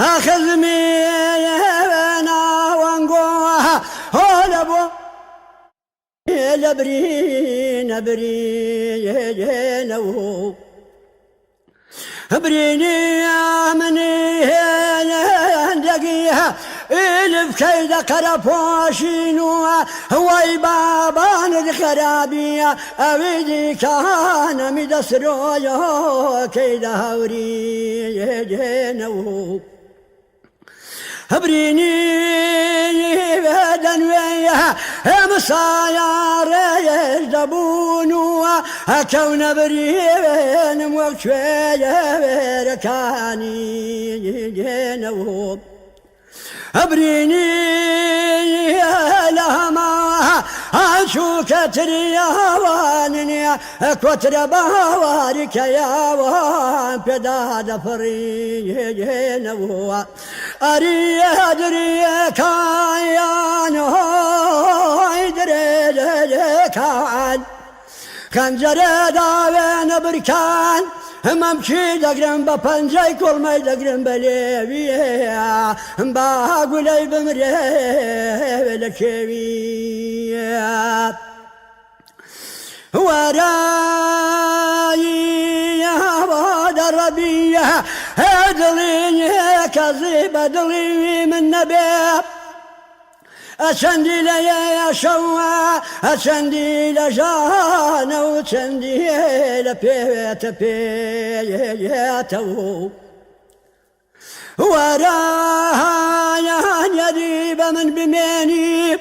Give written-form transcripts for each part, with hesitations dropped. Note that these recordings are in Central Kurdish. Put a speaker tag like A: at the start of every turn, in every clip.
A: أخذ مينا وانقوها هولبو لبرين برينو بريني مني دقيها إلف كيد كرفوشينو هواي بابان الخرابية أبيدي كان مدسرو كيد هوري جنو بريني بدن ويا مصاير يجدبونو كون برين موكشوية بركاني جنو بريني لهما شو كتري يا وانني كتر بوارك يا وان بدا دفري جنو أري أدري كايان أدري كان خنجر داوين بركان ممشي دقرن بپنجای کل می دقرن بلیویه باقولی بمره ولکویه ورایی واد ربیه دلینی کذیب دلی من نبیب أشندي ليا شوا أشندي لجانا وشندي لبيت بيتو وراها يديب من بميني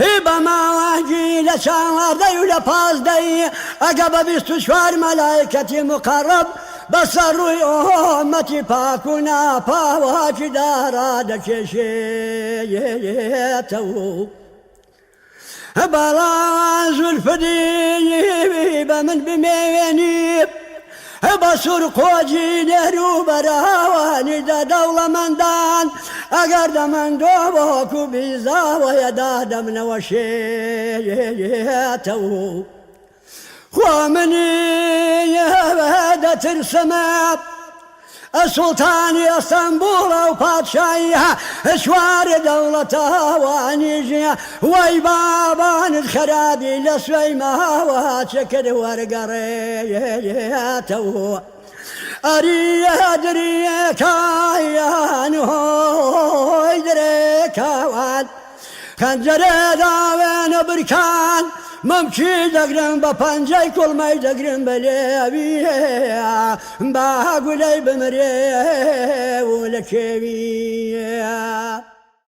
A: هبا ما واجي لشاور دي ولباس دي أقب باستشوار ملائكتي مقرب بصر أمتي باكونا باواج دارا دكشيتو بلاز الفدي بمن بميني بصر قوجي نهرو براواني دا دولة من دان أقرد من دوبوكو بيزا ويدا من وشيتو ومني هبادة السماء السلطان اسطنبول وبادشايها اشوار دولتها وانيجيها ويبابان الخرابي لسويمها وشكر ورقريته أري أدري كايان هو يدري كوان خنجر داوين بركان ممشي دقرن بپنجای کل می دقرن بلیویه باقولی بمره ولکویه